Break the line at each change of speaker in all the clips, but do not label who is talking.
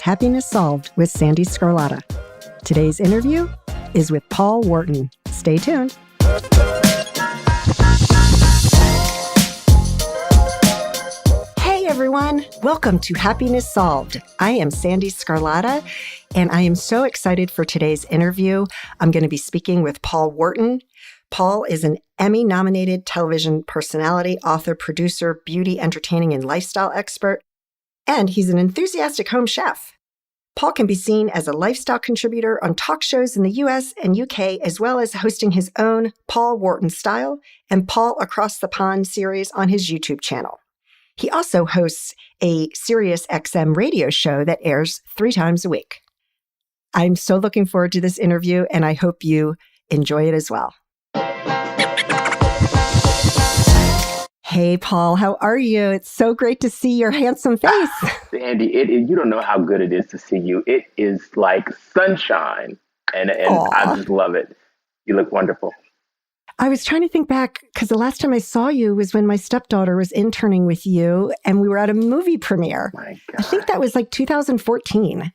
Happiness Solved with Sandee Scarlatta. Today's interview is with Paul Wharton. Stay tuned. Hey everyone, welcome to Happiness Solved. I am Sandee Scarlatta, and I am so excited for today's interview. I'm going to be speaking with Paul Wharton. Paul is an Emmy-nominated television personality, author, producer, beauty, entertaining, and lifestyle expert, and he's an enthusiastic home chef. Paul can be seen as a lifestyle contributor on talk shows in the US and UK, as well as hosting his own Paul Wharton Style and Paul Across the Pond series on his YouTube channel. He also hosts a SiriusXM radio show that airs 3 times a week. I'm so looking forward to this interview, and I hope you enjoy it as well. Hey, Paul, how are you? It's so great to see your handsome face.
Sandee, you don't know how good it is to see you. It is like sunshine, and I just love it. You look wonderful.
I was trying to think back, because the last time I saw you was when my stepdaughter was interning with you, and we were at a movie premiere.
My God.
I think that was like 2014.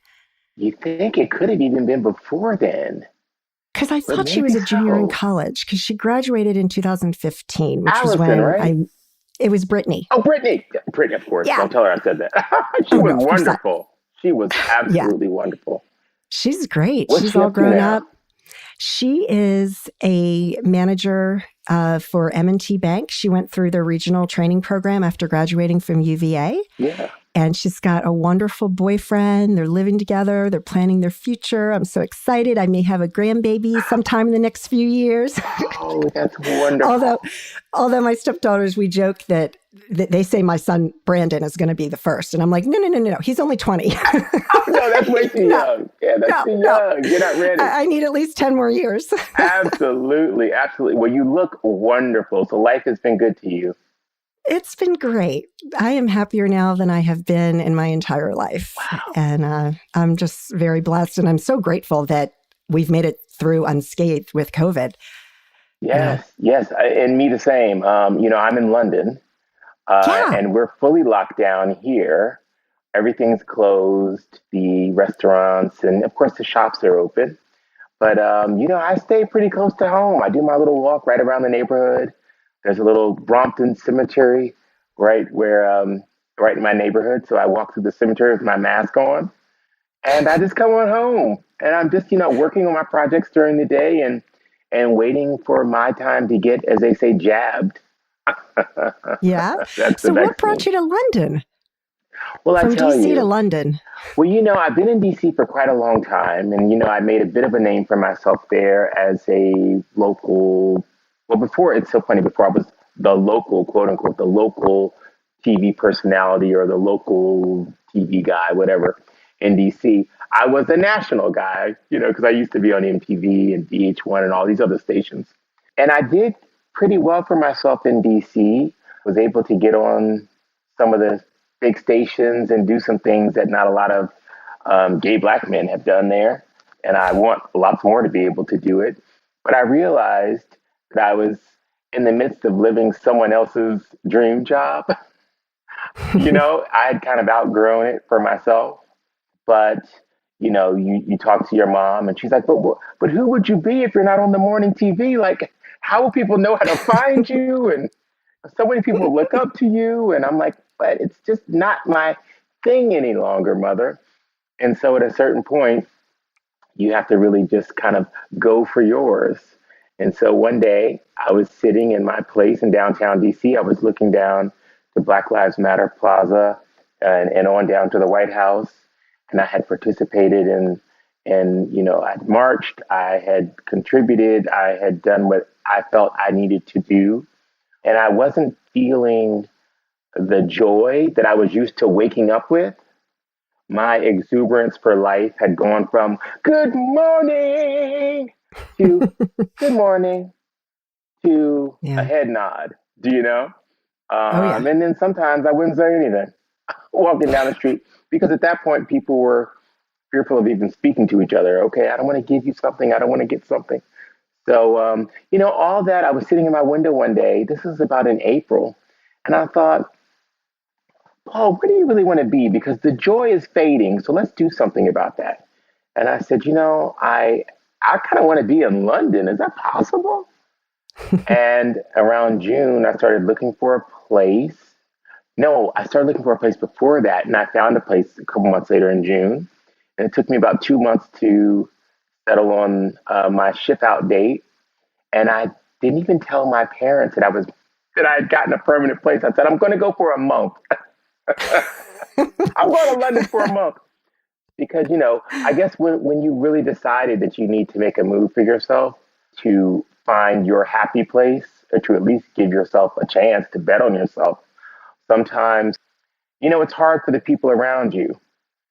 You think it could have even been before then?
Because I thought she was a junior in college, because she graduated in 2015, which was when
right?
It was Brittany.
Oh, Brittany, of course.
Yeah.
Don't tell her I said that. She was wonderful. She was absolutely wonderful.
She's great.
What's
She's
she
all
up to
grown
now?
up. She is a manager for M&T Bank. She went through the regional training program after graduating from UVA.
Yeah.
And she's got a wonderful boyfriend. They're living together. They're planning their future. I'm so excited. I may have a grandbaby sometime in the next few years.
Oh, that's wonderful.
Although my stepdaughters, we joke that they say my son Brandon is going to be the first. And I'm like, no. He's only 20.
Oh, no, that's way too young. Yeah, that's too young. You're not ready.
I need at least 10 more years.
Absolutely. Well, you look wonderful. So life has been good to you.
It's been great. I am happier now than I have been in my entire life.
Wow.
And I'm just very blessed. And I'm so grateful that we've made it through unscathed with COVID.
Yes. And me the same. I'm in London and we're fully locked down here. Everything's closed, the restaurants, and of course the shops are open. But, I stay pretty close to home. I do my little walk right around the neighborhood. There's a little Brompton cemetery right in my neighborhood. So I walk through the cemetery with my mask on and I just come on home and I'm just, working on my projects during the day and waiting for my time to get, as they say, jabbed.
Yeah.
That's
so what brought you to London?
Well,
From DC to London.
Well, I've been in DC for quite a long time. And, I made a bit of a name for myself there as a local. Well, before I was the local, quote unquote, the local TV personality or the local TV guy, whatever, in DC. I was a national guy, because I used to be on MTV and VH1 and all these other stations. And I did pretty well for myself in DC, was able to get on some of the big stations and do some things that not a lot of gay Black men have done there. And I want lots more to be able to do it. But I realized that I was in the midst of living someone else's dream job. I had kind of outgrown it for myself. But, you talk to your mom and she's like, but who would you be if you're not on the morning TV? Like, how will people know how to find you? And so many people look up to you. And I'm like, but it's just not my thing any longer, mother. And so at a certain point, you have to really just kind of go for yours. And so one day I was sitting in my place in downtown DC. I was looking down to Black Lives Matter Plaza and on down to the White House. And I had participated I'd marched, I had contributed, I had done what I felt I needed to do. And I wasn't feeling the joy that I was used to waking up with. My exuberance for life had gone from good morning to good morning to a head nod. Do you know? And then sometimes I wouldn't say anything walking down the street because at that point people were fearful of even speaking to each other. Okay, I don't want to give you something. I don't want to get something. So, all that, I was sitting in my window one day. This is about in April. And I thought, Paul, where do you really want to be? Because the joy is fading. So let's do something about that. And I said, I kind of want to be in London. Is that possible? And around June, I started looking for a place. No, I started looking for a place before that, and I found a place a couple months later in June. And it took me about 2 months to settle on my ship out date. And I didn't even tell my parents that I had gotten a permanent place. I said, I'm going to go for a month. I'm going to London for a month. Because, I guess when you really decided that you need to make a move for yourself to find your happy place, or to at least give yourself a chance to bet on yourself, sometimes, it's hard for the people around you,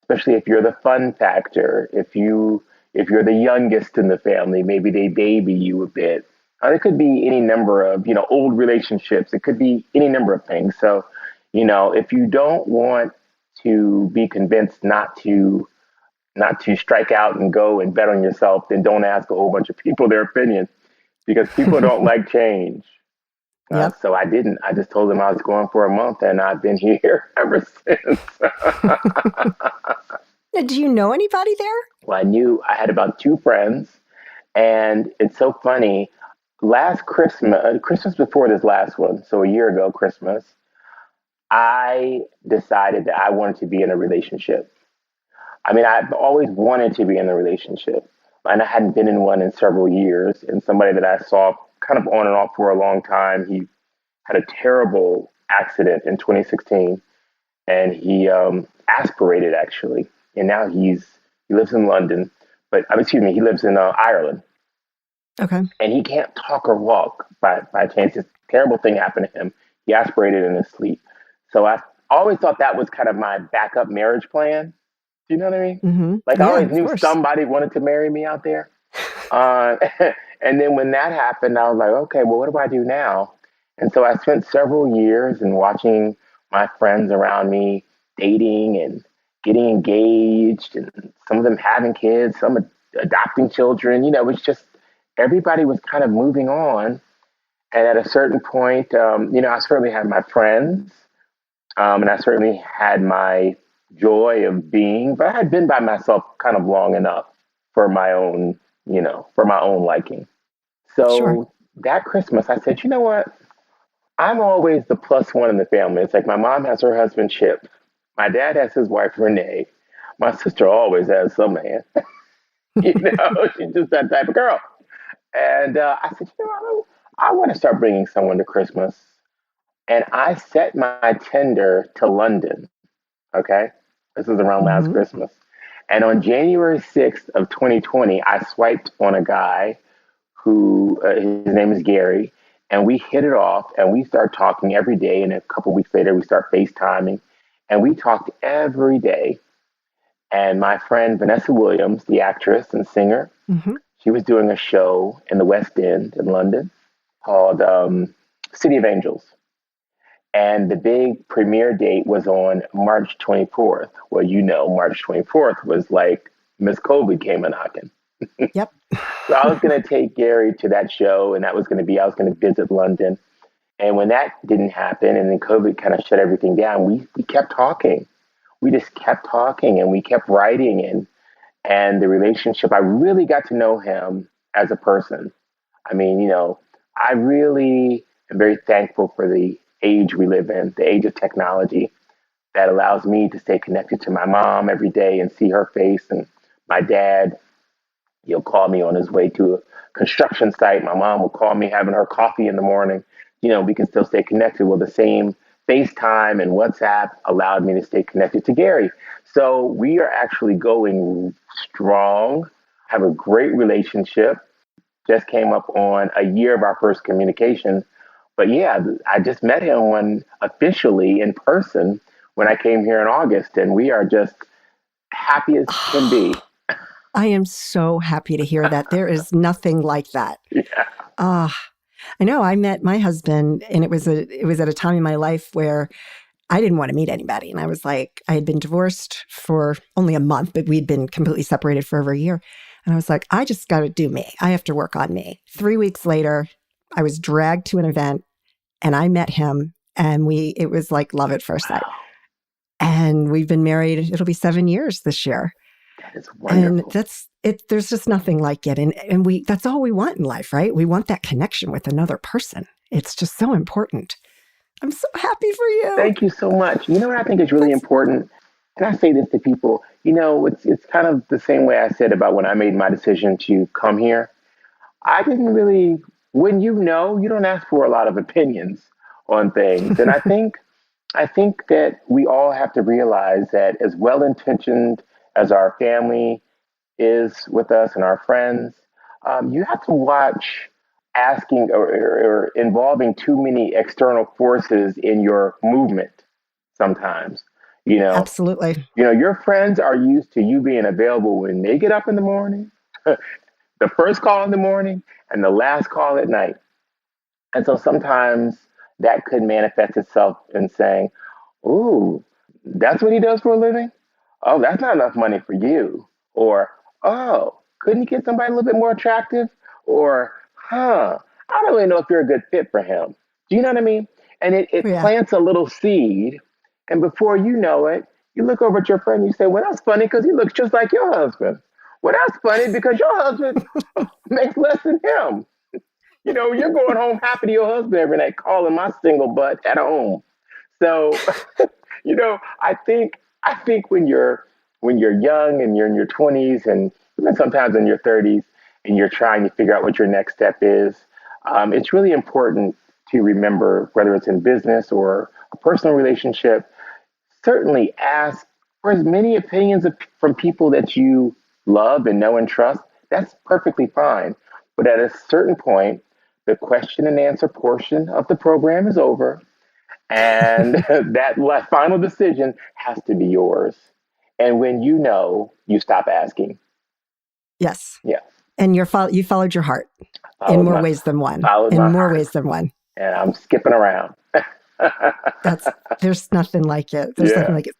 especially if you're the fun factor, if you're the youngest in the family, maybe they baby you a bit. It could be any number of, old relationships. It could be any number of things. So, if you don't want to be convinced not to strike out and go and bet on yourself, then don't ask a whole bunch of people their opinion, because people don't like change.
Yep.
So I didn't. I just told them I was going for a month, and I've been here ever since.
Do you know anybody there?
Well, I had about two friends, and it's so funny. Last Christmas before this last one, so a year ago Christmas, I decided that I wanted to be in a relationship. I mean, I've always wanted to be in a relationship, and I hadn't been in one in several years. And somebody that I saw kind of on and off for a long time, he had a terrible accident in 2016, and he aspirated actually, and now he lives in London, but excuse me, he lives in Ireland.
Okay.
And he can't talk or walk by chance. This terrible thing happened to him. He aspirated in his sleep. So I always thought that was kind of my backup marriage plan. Do you know what I mean?
Mm-hmm.
Like,
Yeah,
I always
of
knew
course.
somebody wanted to marry me out there. Uh, and then when that happened, I was like, okay, well, what do I do now? And so I spent several years in watching my friends around me dating and getting engaged, and some of them having kids, some adopting children. It was just everybody was kind of moving on. And at a certain point, I certainly had my friends, and I certainly had my joy of being, but I had been by myself kind of long enough for my own, for my own liking.
Sure.
So that Christmas, I said, you know what? I'm always the plus one in the family. It's like my mom has her husband, Chip. My dad has his wife, Renee. My sister always has some man. She's just that type of girl. And I said, I want to start bringing someone to Christmas. And I set my Tinder to London. Okay. This was around last
Mm-hmm.
Christmas. And on January 6th of 2020, I swiped on a guy who, his name is Gary. And we hit it off, and we start talking every day. And a couple weeks later, we start FaceTiming. And we talked every day. And my friend, Vanessa Williams, the actress and singer,
Mm-hmm.
she was doing a show in the West End in London called City of Angels. And the big premiere date was on March 24th. Well, March 24th was like Miss COVID came a knocking.
Yep.
So I was going to take Gary to that show, and I was going to visit London. And when that didn't happen, and then COVID kind of shut everything down, we kept talking. We just kept talking, and we kept writing, and the relationship, I really got to know him as a person. I mean, I really am very thankful for the age we live in, the age of technology that allows me to stay connected to my mom every day and see her face. And my dad, he'll call me on his way to a construction site. My mom will call me having her coffee in the morning. We can still stay connected. Well, the same FaceTime and WhatsApp allowed me to stay connected to Gary. So we are actually going strong, have a great relationship. Just came up on a year of our first communication. But yeah, I just met him officially in person when I came here in August, and we are just happy as can be.
I am so happy to hear that. There is nothing like that.
Yeah.
I know I met my husband, and it was at a time in my life where I didn't want to meet anybody. And I was like, I had been divorced for only a month, but we'd been completely separated for over a year. And I was like, I just got to do me. I have to work on me. 3 weeks later, I was dragged to an event, and I met him, and it was like love at first sight. And we've been married, it'll be 7 years this year.
That is
And
wonderful.
there's just nothing like it. And that's all we want in life, right? We want that connection with another person. It's just so important. I'm so happy for you.
Thank you so much. You know what I think is really
That's
important? And I say this to people, it's kind of the same way I said about when I made my decision to come here. I didn't really, when you don't ask for a lot of opinions on things. And I think that we all have to realize that as well intentioned as our family is with us and our friends, you have to watch asking or involving too many external forces in your movement sometimes. You know,
absolutely.
your friends are used to you being available when they get up in the morning, the first call in the morning, and the last call at night. And so sometimes that could manifest itself in saying, "Ooh, that's what he does for a living? Oh, that's not enough money for you." Or, "Oh, couldn't you get somebody a little bit more attractive?" Or, I don't really know if you're a good fit for him. Do you know what I mean? And it
Yeah.
plants a little seed. And before you know it, you look over at your friend and you say, "Well, that's funny because he looks just like your husband." "Well, that's funny because your husband makes less than him." You're going home happy to your husband every night, calling my single butt at home. So, I think when you're young and you're in your 20s and even sometimes in your 30s and you're trying to figure out what your next step is, it's really important to remember whether it's in business or a personal relationship. Certainly ask for as many opinions from people that you love and know and trust. That's perfectly fine. But at a certain point, the question and answer portion of the program is over, and that final decision has to be yours. And when you stop asking.
Yes.
Yeah,
And you followed your heart in
followed
more
my
ways than one.
followed
In
my
more
heart,
ways than one.
and I'm skipping around.
There's nothing like it. There's nothing
Yeah,
like it.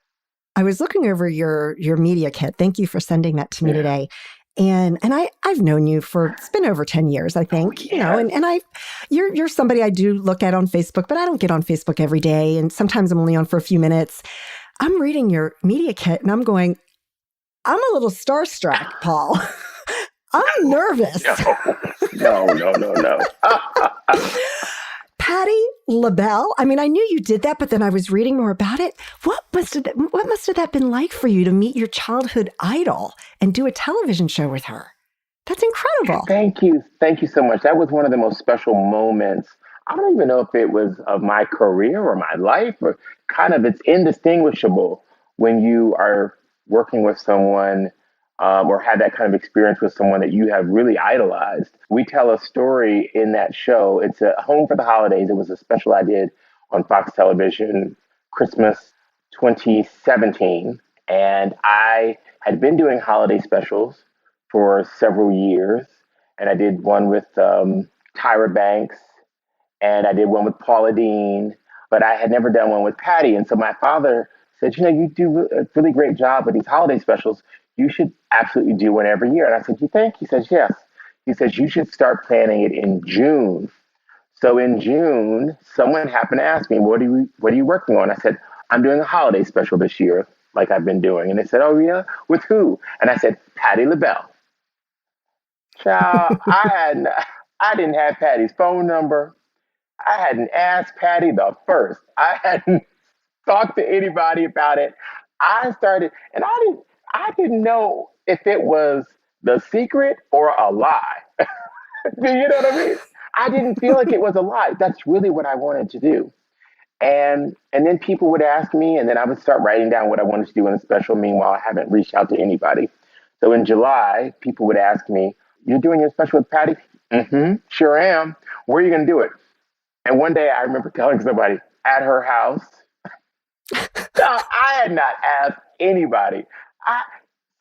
I was looking over your media kit. Thank you for sending that to me
yeah.
today. And I've known you for it's been over 10 years, I
Oh
think,
yeah.
and you're somebody I do look at on Facebook, but I don't get on Facebook every day. And sometimes I'm only on for a few minutes. I'm reading your media kit and I'm going, I'm a little starstruck, Paul. I'm nervous.
No.
Patti LaBelle. I mean, I knew you did that, but then I was reading more about it. What must have that been like for you to meet your childhood idol and do a television show with her? That's incredible.
Thank you. Thank you so much. That was one of the most special moments. I don't even know if it was of my career or my life, or kind of it's indistinguishable when you are working with someone, or had that kind of experience with someone that you have really idolized. We tell a story in that show. It's a Home for the Holidays. It was a special I did on Fox Television, Christmas 2017. And I had been doing holiday specials for several years. And I did one with Tyra Banks, and I did one with Paula Dean, but I had never done one with Patti. And so my father said, "You do a really great job with these holiday specials. You should absolutely do one every year." And I said, "You think?" He says, "Yes." He says, "You should start planning it in June." So in June, someone happened to ask me, what are you working on?" I said, "I'm doing a holiday special this year, like I've been doing." And they said, "Oh yeah, with who?" And I said, "Patti LaBelle." Child, I didn't have Patty's phone number. I hadn't asked Patti the first. I hadn't talked to anybody about it. I started, and I didn't know if it was the secret or a lie. Do you know what I mean? I didn't feel like it was a lie. That's really what I wanted to do. And then people would ask me, and then I would start writing down what I wanted to do in a special. Meanwhile, I haven't reached out to anybody. So in July, people would ask me, "You're doing your special with Patti?" "Mm-hmm, sure am." "Where are you going to do it?" And one day I remember telling somebody, "At her house." No, I had not asked anybody. I,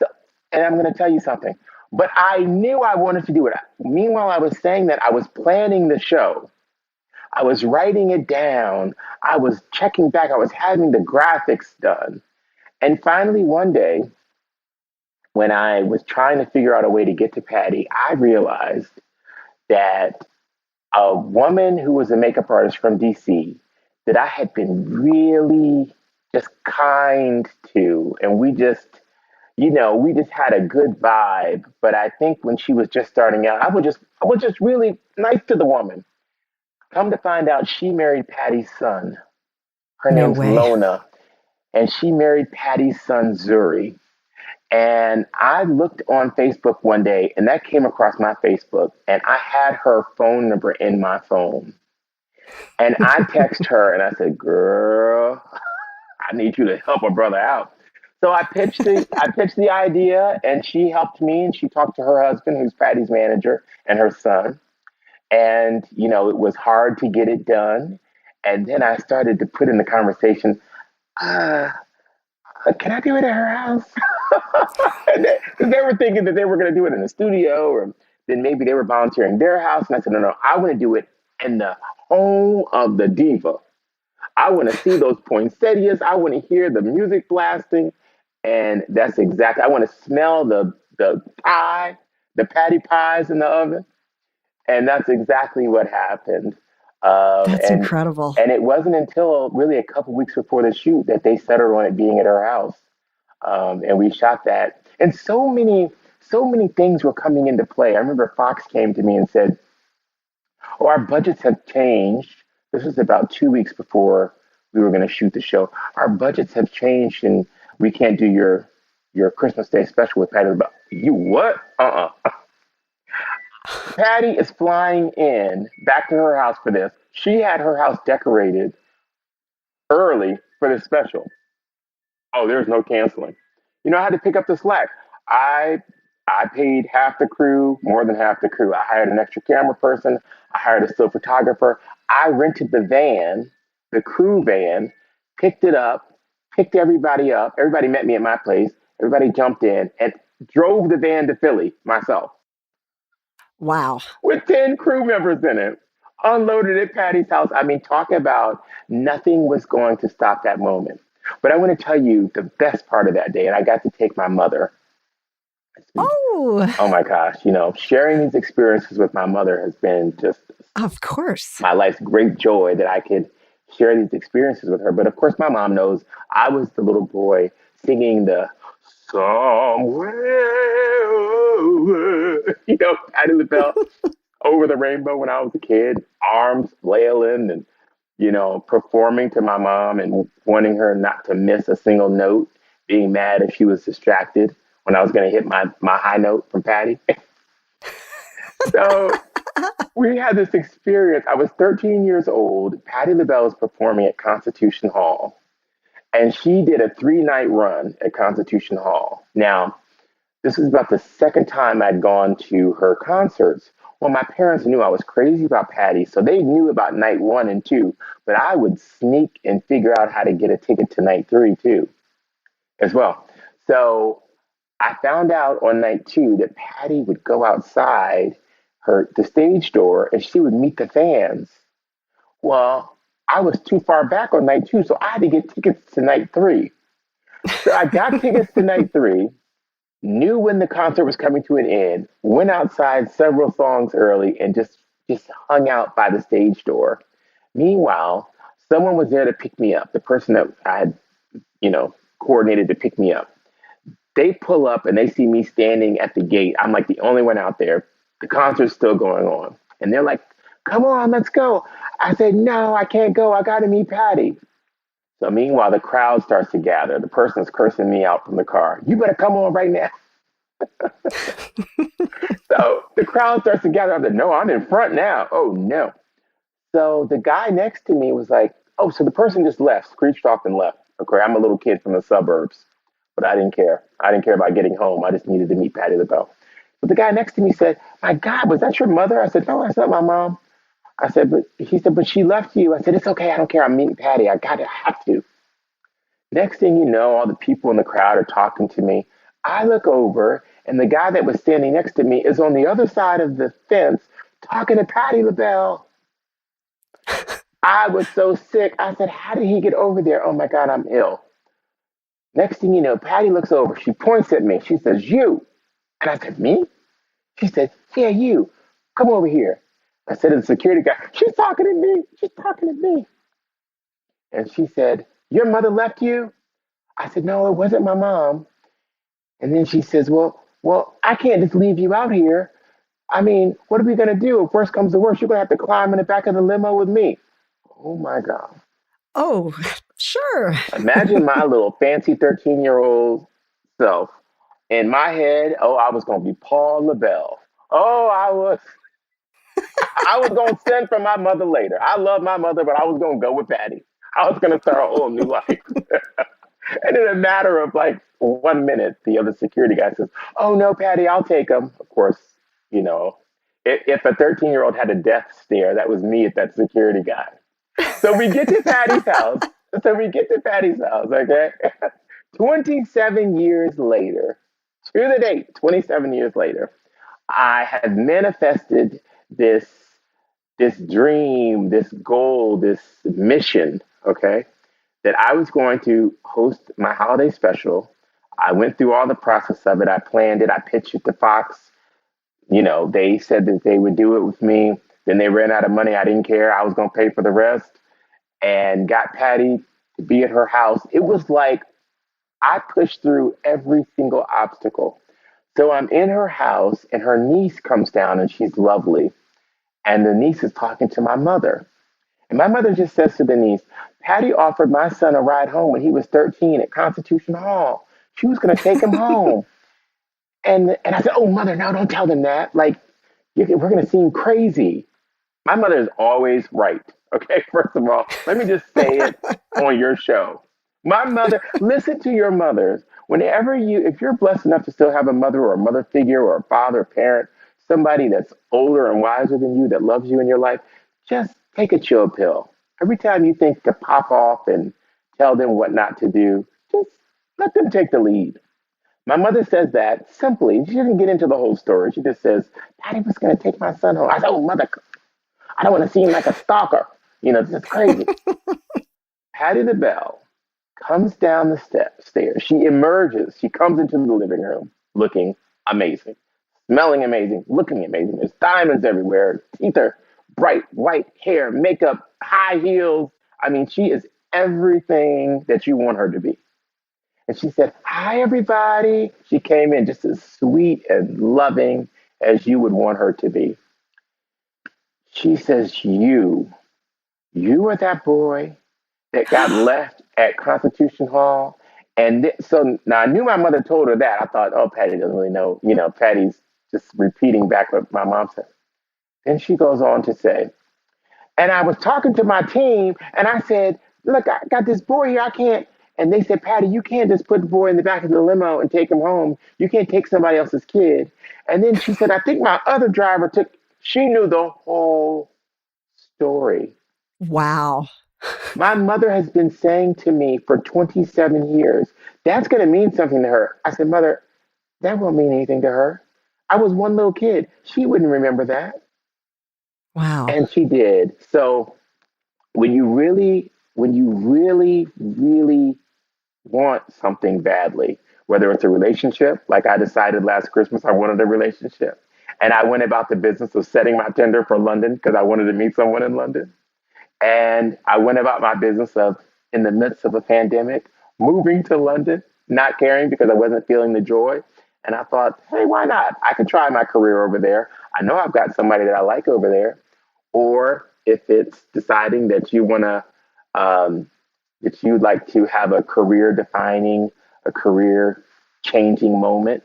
so, and I'm going to tell you something, but I knew I wanted to do it. Meanwhile, I was saying that I was planning the show. I was writing it down. I was checking back. I was having the graphics done. And finally, one day, when I was trying to figure out a way to get to Patti, I realized that a woman who was a makeup artist from DC that I had been really just kind to. And we just had a good vibe. But I think when she was just starting out, I was just really nice to the woman. Come to find out, she married Patty's son. Her
No
name's
way.
Lona, and she married Patty's son Zuri. And I looked on Facebook one day, and that came across my Facebook, and I had her phone number in my phone. And I text her, and I said, "Girl, I need you to help a brother out." So I pitched the idea, and she helped me, and she talked to her husband, who's Patty's manager, and her son. And it was hard to get it done. And then I started to put in the conversation, uh, "Can I do it at her house?" And they were thinking that they were going to do it in the studio, or then maybe they were volunteering their house. And I said, no, I want to do it in the home of the diva. I want to see those poinsettias. I want to hear the music blasting. And that's exactly, I want to smell the pie, the patty pies in the oven. And that's exactly what happened. Um,
That's
and
incredible.
and it wasn't until really a couple weeks before the shoot that they settled on it being at our house. And we shot that. And so many things were coming into play. I remember Fox came to me and said, "Oh, our budgets have changed." This was about 2 weeks before we were going to shoot the show. "Our budgets have changed, and we can't do your Christmas Day special with Patty LaBelle." You what? Patty is flying in back to her house for this. She had her house decorated early for this special. Oh, there's no canceling. I had to pick up the slack. I I paid half the crew, more than half the crew. I hired an extra camera person. I hired a still photographer. I rented the van, the crew van, picked it up, picked everybody up. Everybody met me at my place. Everybody jumped in and drove the van to Philly myself
Wow.
with 10 crew members in it. Unloaded at Patty's house. I mean, talk about nothing was going to stop that moment. But I want to tell you the best part of that day, and I got to take my mother.
Oh,
Oh my gosh, sharing these experiences with my mother has been just
of course.
my life's great joy that I could share these experiences with her. But of course, my mom knows I was the little boy singing the somewhere over, Patti LaBelle over the rainbow when I was a kid, arms flailing and, performing to my mom and wanting her not to miss a single note, being mad if she was distracted when I was going to hit my high note from Patty. So we had this experience. I was 13 years old. Patti LaBelle was performing at Constitution Hall, and she did a 3-night run at Constitution Hall. Now, this was about the second time I'd gone to her concerts. Well, my parents knew I was crazy about Patty, so they knew about night 1 and 2, but I would sneak and figure out how to get a ticket to night 3 too, as well. So I found out on night 2 that Patty would go outside the stage door and she would meet the fans. Well, I was too far back on night 2, so I had to get tickets to night 3. So I got tickets to night 3, knew when the concert was coming to an end, went outside several songs early, and just hung out by the stage door. Meanwhile, someone was there to pick me up. The person that I had, coordinated to pick me up. They pull up and they see me standing at the gate. I'm like the only one out there. The concert's still going on. And they're like, "Come on, let's go." I said, "No, I can't go. I got to meet Patty." So meanwhile, the crowd starts to gather. The person's cursing me out from the car. "You better come on right now." So the crowd starts to gather. I said, "No, I'm in front now." Oh, no. So the guy next to me was like, "Oh, so the person just left, screeched off and left." Okay, I'm a little kid from the suburbs, but I didn't care. I didn't care about getting home. I just needed to meet Patti LaBelle. But the guy next to me said, "My God, was that your mother?" I said, "No, that's not my mom." I said, "But," he said, "but she left you." I said, "It's okay. I don't care. I'm meeting Patty. I got to have to." Next thing you know, all the people in the crowd are talking to me. I look over, and the guy that was standing next to me is on the other side of the fence talking to Patti LaBelle. I was so sick. I said, "How did he get over there? Oh my God, I'm ill." Next thing you know, Patty looks over. She points at me. She says, "You." And I said, "Me?" She said, "Yeah, you. Come over here." I said to the security guy, "She's talking to me. She's talking to me." And she said, your mother left you? I said, no, it wasn't my mom. And then she says, well, I can't just leave you out here. I mean, what are we going to do? If worst comes to worst, you're going to have to climb in the back of the limo with me. Oh my God.
Oh, sure.
Imagine my little fancy 13-year-old self. In my head, oh, I was going to be Paul LaBelle. Oh, I was going to send for my mother later. I love my mother, but I was going to go with Patti. I was going to start a whole new life. And in a matter of like 1 minute, the other security guy says, oh, no, Patti, I'll take him. Of course, you know, if a 13-year-old had a death stare, that was me at that security guy. So we get to Patti's house. Okay? 27 years later, to the date, 27 years later, I had manifested this dream, this goal, this mission, okay, that I was going to host my holiday special. I went through all the process of it. I planned it. I pitched it to Fox. You know, they said that they would do it with me. Then they ran out of money. I didn't care. I was going to pay for the rest and got Patti to be at her house. It was like I pushed through every single obstacle. So I'm in her house and her niece comes down and she's lovely. And the niece is talking to my mother. And my mother just says to the niece, Patti offered my son a ride home when he was 13 at Constitution Hall. She was going to take him home. And I said, oh, mother, no, don't tell them that. Like, we're going to seem crazy. My mother is always right. Okay, first of all, let me just say it on your show. My mother, listen to your mothers. If you're blessed enough to still have a mother or a mother figure or a father, parent, somebody that's older and wiser than you that loves you in your life, just take a chill pill. Every time you think to pop off and tell them what not to do, just let them take the lead. My mother says that simply. She doesn't get into the whole story. She just says, Patti was going to take my son home. I said, oh, mother, I don't want to seem like a stalker. You know, this is crazy. Patti LaBelle comes down the stairs. She emerges. She comes into the living room looking amazing, smelling amazing, looking amazing. There's diamonds everywhere. Teeth are bright white, hair, makeup, high heels. I mean, she is everything that you want her to be. And she said, hi, everybody. She came in just as sweet and loving as you would want her to be. She says, you are that boy that got left at Constitution Hall. And so now I knew my mother told her that. I thought, oh, Patti doesn't really know. You know, Patti's just repeating back what my mom said. Then she goes on to say, and I was talking to my team and I said, look, I got this boy here. I can't. And they said, Patti, you can't just put the boy in the back of the limo and take him home. You can't take somebody else's kid. And then she said, I think my other driver she knew the whole story.
Wow.
My mother has been saying to me for 27 years, that's going to mean something to her. I said, Mother, that won't mean anything to her. I was one little kid. She wouldn't remember that.
Wow.
And she did. So when you really, really want something badly, whether it's a relationship, like I decided last Christmas I wanted a relationship. And I went about the business of setting my Tinder for London because I wanted to meet someone in London. And I went about my business of, in the midst of a pandemic, moving to London, not caring because I wasn't feeling the joy. And I thought, hey, why not? I could try my career over there. I know I've got somebody that I like over there. Or if it's deciding that you want to, that you'd like to have a career defining, a career changing moment,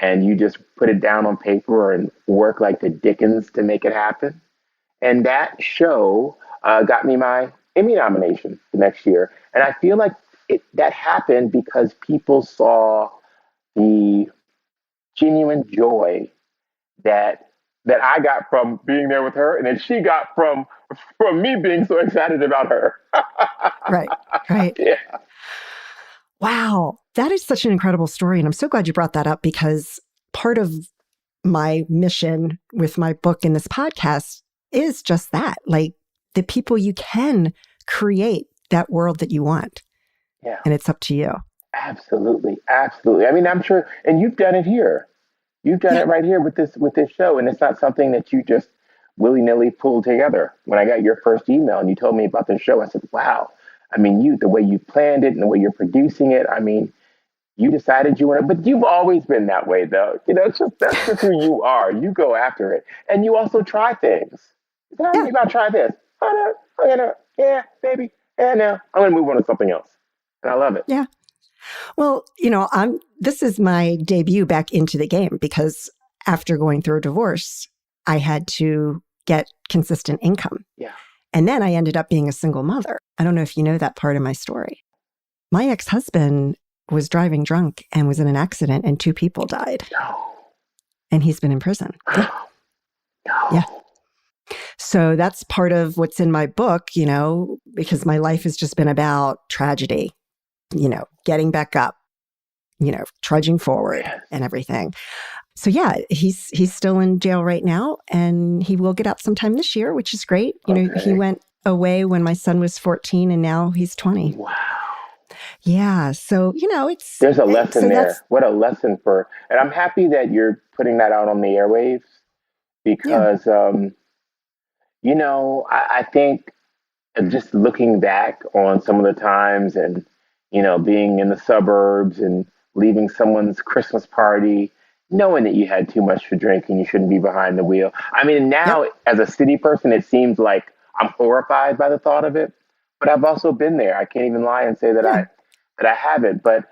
and you just put it down on paper and work like the Dickens to make it happen. And that show got me my Emmy nomination the next year. And I feel like that happened because people saw the genuine joy that I got from being there with her, and that she got from me being so excited about her.
Right. Right.
Yeah.
Wow. That is such an incredible story. And I'm so glad you brought that up because part of my mission with my book and this podcast is just that, like the people you can create that world that you want.
Yeah.
And it's up to you.
Absolutely. Absolutely. I mean, I'm sure, and you've done it here. You've done it right here with this show. And it's not something that you just willy-nilly pulled together. When I got your first email and you told me about this show, I said, wow, I mean, the way you planned it and the way you're producing it. I mean, you decided you want to, but you've always been that way, though. That's just who you are. You go after it, and you also try things.
Yeah.
Maybe I'll try this. Oh no, no, yeah, maybe, yeah, no, I'm gonna move on to something else, and I love it.
Yeah. Well, this is my debut back into the game because after going through a divorce, I had to get consistent income.
Yeah.
And then I ended up being a single mother. I don't know if you know that part of my story. My ex-husband was driving drunk and was in an accident and 2 people died.
No.
And he's been in prison. Yeah.
No.
Yeah. So that's part of what's in my book, because my life has just been about tragedy, getting back up, trudging forward and everything. So yeah, he's still in jail right now and he will get out sometime this year, which is great. He went away when my son was 14 and now he's 20.
Wow.
Yeah. So,
there's a lesson there. What a lesson and I'm happy that you're putting that out on the airwaves because, I think just looking back on some of the times and, being in the suburbs and leaving someone's Christmas party, knowing that you had too much to drink and you shouldn't be behind the wheel. I mean, now as a city person, it seems like I'm horrified by the thought of it, but I've also been there. I can't even lie and say that I haven't, but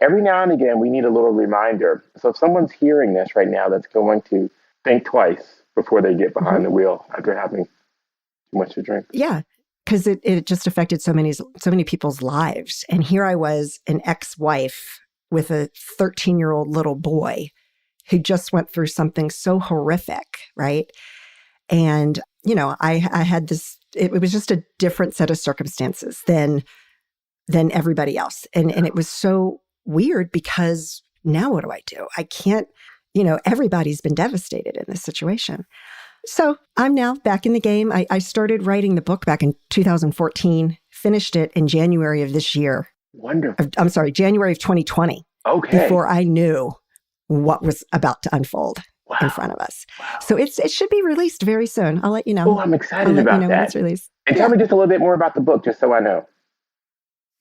every now and again, we need a little reminder. So if someone's hearing this right now, that's going to think twice before they get behind the wheel after having too much to drink.
Yeah. Because it just affected so many people's lives. And here I was, an ex-wife with a 13-year-old little boy who just went through something so horrific, right? And, I had this, it was just a different set of circumstances than everybody else. And it was so weird because now what do? I can't, everybody's been devastated in this situation. So I'm now back in the game. I started writing the book back in 2014, finished it in January of this year.
Wonderful.
I'm sorry, January of 2020.
Okay.
Before I knew what was about to unfold in front of us. Wow. So it should be released very soon. I'll let you know.
Oh, I'm excited about that.
When it's released.
And tell me just a little bit more about the book, just so I know.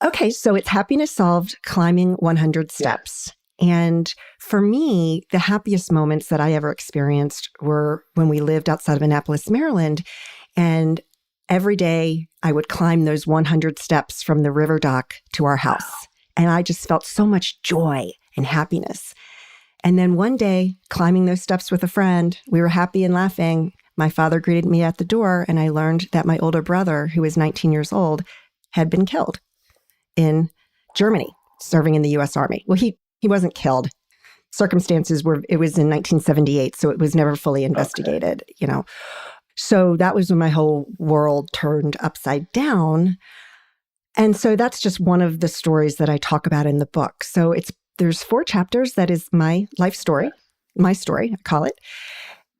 Okay, so it's Happiness Solved, Climbing 100 Steps. Yeah. And for me, the happiest moments that I ever experienced were when we lived outside of Annapolis, Maryland. And every day I would climb those 100 steps from the river dock to our house. Wow. And I just felt so much joy and happiness. And then one day, climbing those steps with a friend, we were happy and laughing. My father greeted me at the door, and I learned that my older brother, who was 19 years old, had been killed in Germany, serving in the U.S. Army. Well, he wasn't killed. Circumstances it was in 1978, so it was never fully investigated, So that was when my whole world turned upside down. And so that's just one of the stories that I talk about in the book. So there's 4 chapters. That is my life story, my story, I call it.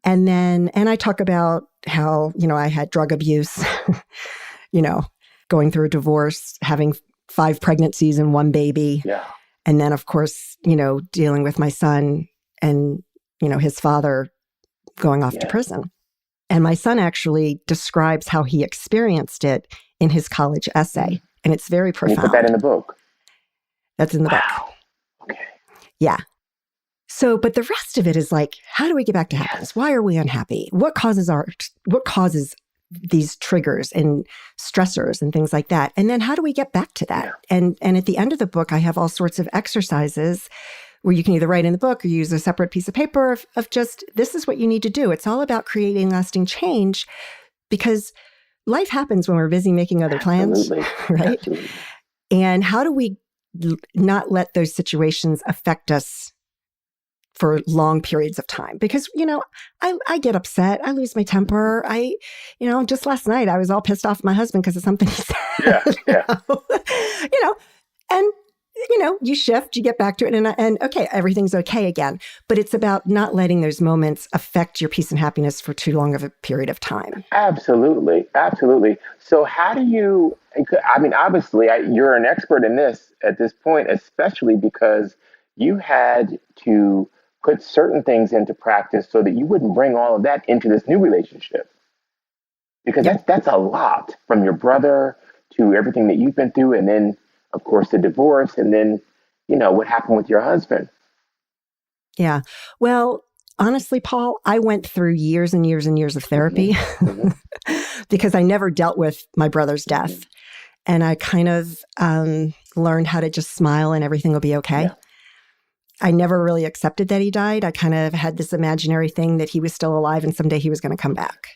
And I talk about how, I had drug abuse, going through a divorce, having 5 pregnancies and 1 baby.
Yeah.
And then, of course, dealing with my son and, his father going off to prison. And my son actually describes how he experienced it in his college essay. And it's very profound.
You put that in the book?
That's in the book.
Okay.
Yeah. So, but the rest of it is like, how do we get back to happiness? Why are we unhappy? What causes these triggers and stressors and things like that? And then how do we get back to that? Yeah. And at the end of the book, I have all sorts of exercises where you can either write in the book or use a separate piece of paper of just, this is what you need to do. It's all about creating lasting change because life happens when we're busy making other plans, right? Absolutely. And how do we not let those situations affect us for long periods of time? Because, I get upset. I lose my temper. Just last night, I was all pissed off at my husband because of something he said. Yeah. And, you shift, you get back to it and okay, everything's okay again. But it's about not letting those moments affect your peace and happiness for too long of a period of time.
Absolutely. Absolutely. So how do you, obviously you're an expert in this at this point, especially because you had to put certain things into practice so that you wouldn't bring all of that into this new relationship. Because that's a lot, from your brother to everything that you've been through, and then, of course, the divorce, and then, what happened with your husband.
Yeah. Well, honestly, Paul, I went through years and years and years of therapy because I never dealt with my brother's death. And I kind of learned how to just smile and everything will be okay.
Yeah.
I never really accepted that he died. I kind of had this imaginary thing that he was still alive and someday he was going to come back.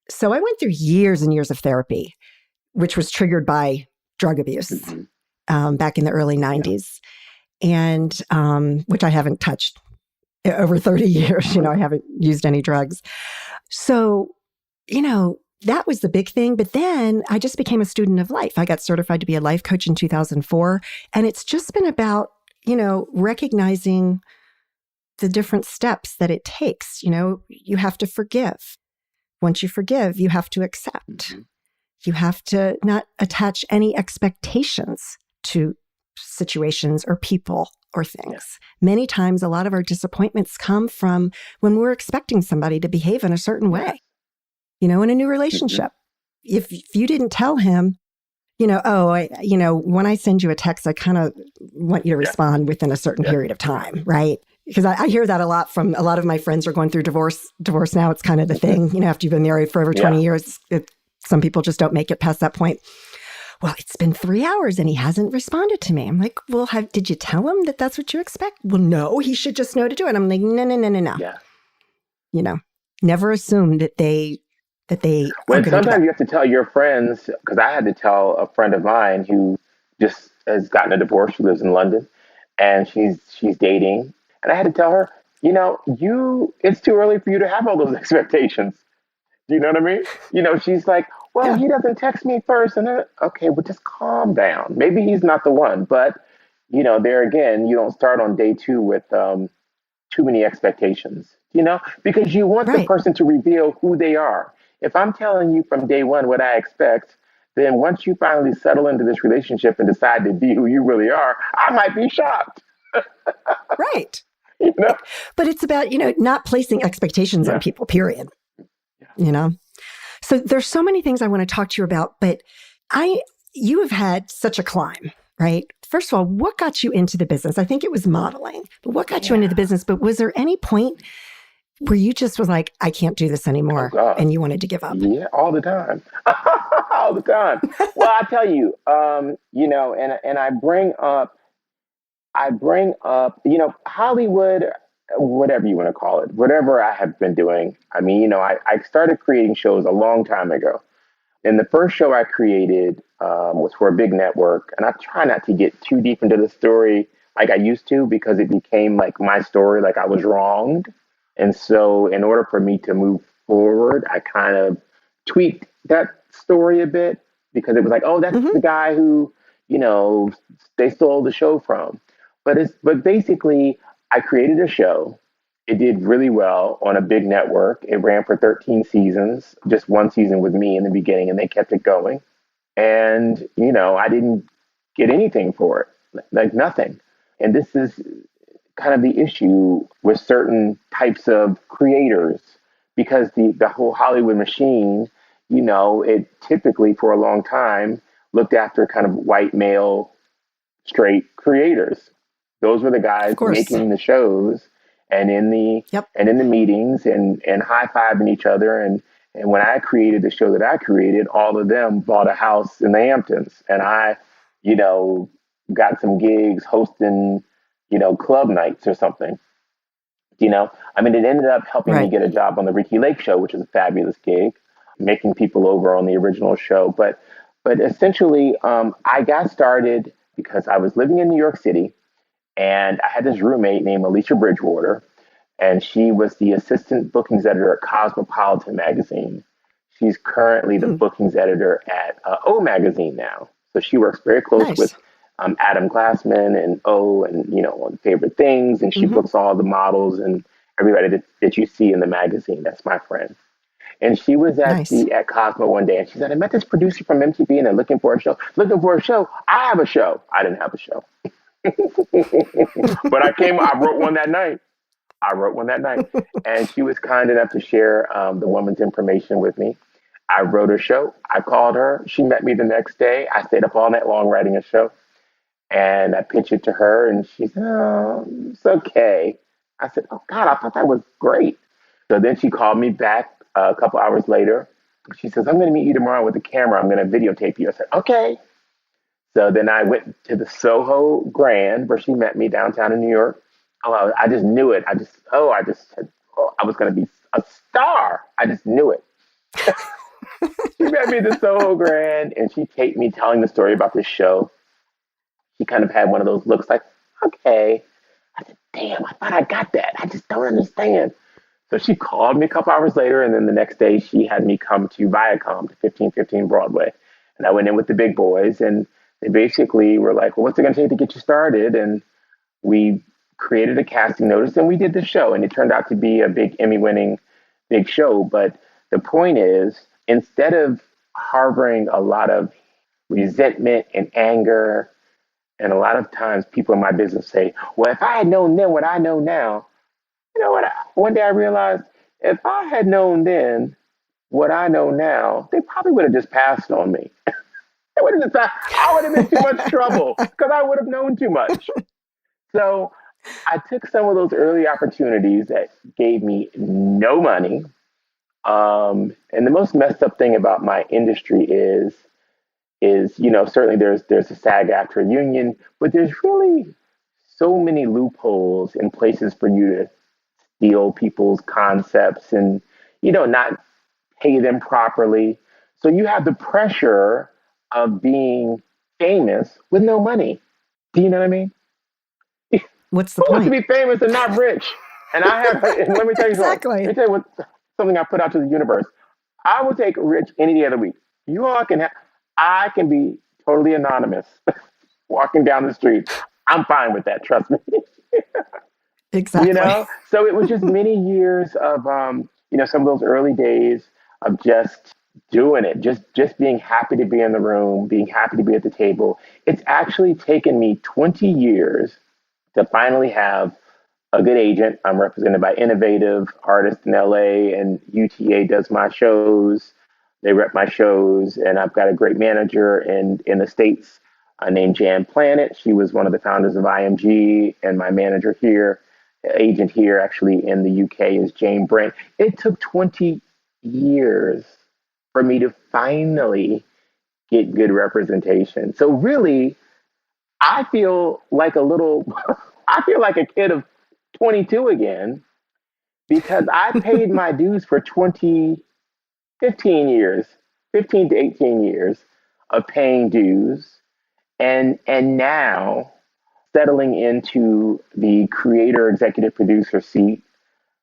So I went through years and years of therapy, which was triggered by drug abuse back in the early 90s, and which I haven't touched over 30 years. I haven't used any drugs. So, that was the big thing. But then I just became a student of life. I got certified to be a life coach in 2004. And it's just been about, recognizing the different steps that it takes. You have to forgive. Once you forgive, you have to accept. You have to not attach any expectations to situations or people or things. Many times, a lot of our disappointments come from when we're expecting somebody to behave in a certain way. In a new relationship. If you didn't tell him, when I send you a text, I kind of want you to respond within a certain period of time, right? Because I hear that a lot from a lot of my friends who are going through divorce now. It's kind of the thing, after you've been married for over 20 years, some people just don't make it past that point. Well, it's been 3 hours and he hasn't responded to me. I'm like, well, did you tell him that that's what you expect? Well, no, he should just know to do it. I'm like, no.
Yeah.
Never assume that they
Well, sometimes you have to tell your friends, because I had to tell a friend of mine who just has gotten a divorce. She lives in London, and she's dating, and I had to tell her, it's too early for you to have all those expectations. Do you know what I mean? She's like, well, he doesn't text me first, and then, okay, well, just calm down. Maybe he's not the one, but there again, you don't start on day 2 with too many expectations. Because you want the person to reveal who they are. If I'm telling you from day 1 what I expect, then once you finally settle into this relationship and decide to be who you really are, I might be shocked.
Right. But it's about, not placing expectations on people, period. So there's so many things I want to talk to you about, but you have had such a climb, right? First of all, what got you into the business? I think it was modeling, but what got you into the business? But was there any point where you just was like, I can't do this anymore, and you wanted to give up?
Yeah, all the time. All the time. Well, I tell you, and I bring up, Hollywood, whatever you want to call it, whatever I have been doing. I mean, I started creating shows a long time ago. And the first show I created was for a big network. And I try not to get too deep into the story like I used to, because it became like my story, like I was wronged. And so in order for me to move forward, I kind of tweaked that story a bit, because it was like, oh, that's the guy who, they stole the show from. But basically, I created a show. It did really well on a big network. It ran for 13 seasons, just one season with me in the beginning, and they kept it going. And, I didn't get anything for it, like nothing. And this is kind of the issue with certain types of creators, because the whole Hollywood machine, it typically for a long time looked after kind of white male straight creators. Those were the guys making the shows and in the meetings and high-fiving each other. And when I created the show that I created, all of them bought a house in the Hamptons, and I, got some gigs hosting, club nights or something. I mean, it ended up helping me get a job on the Ricky Lake show, which is a fabulous gig, making people over on the original show. But essentially, I got started because I was living in New York City, and I had this roommate named Alicia Bridgewater, and she was the assistant bookings editor at Cosmopolitan magazine. She's currently the bookings editor at O magazine now. So she works very close with Adam Glassman and O, and on Favorite Things, and she books all the models and everybody that you see in the magazine. That's my friend. And she was at Cosmo one day, and she said, I met this producer from MTV, and they're looking for a show. I have a show. I didn't have a show. But I wrote one that night. And she was kind enough to share the woman's information with me. I wrote a show. I called her. She met me the next day. I stayed up all night long writing a show. And I pitched it to her, and she said, "Oh, it's okay." I said, "Oh, God, I thought that was great." So then she called me back a couple hours later. She says, "I'm going to meet you tomorrow with a camera. I'm going to videotape you." I said, "Okay." So then I went to the Soho Grand where she met me downtown in New York. Oh, I just knew it. I just said, oh, I was going to be a star. I just knew it. She met me at the Soho Grand, and she taped me telling the story about this show. She kind of had one of those looks like, okay. I said, damn, I thought I got that. I just don't understand. So she called me a couple hours later, and then the next day she had me come to Viacom to 1515 Broadway. And I went in with the big boys, and they basically were like, well, what's it going to take to get you started? And we created a casting notice, and we did the show. And it turned out to be a big Emmy-winning big show. But the point is, instead of harboring a lot of resentment and anger, and a lot of times people in my business say, well, if I had known then what I know now, you know what? One day I realized if I had known then what I know now, they probably would have just passed on me. I would have been in too much trouble because I would have known too much. So I took some of those early opportunities that gave me no money. And the most messed up thing about my industry is certainly there's a SAG-AFTRA union, but there's really so many loopholes and places for you to steal people's concepts and not pay them properly. So you have the pressure of being famous with no money. Do you know what I mean?
What's the
Who
point?
wants to be famous and not rich? And let me tell you
exactly.
Let me tell you something I put out to the universe. I will take rich any day of the week. You all I can be totally anonymous walking down the street. I'm fine with that. Trust me.
Exactly.
So it was just many years of, some of those early days of just doing it, just being happy to be in the room, being happy to be at the table. It's actually taken me 20 years to finally have a good agent. I'm represented by Innovative Artists in LA, and UTA does my shows. They rep my shows, and I've got a great manager in the States named Jan Planet. She was one of the founders of IMG, and my manager here, agent here actually in the UK is Jane Brand. It took 20 years for me to finally get good representation. So really, I feel like I feel like a kid of 22 again, because I paid my dues for 15 to 18 years of paying dues, and now settling into the creator executive producer seat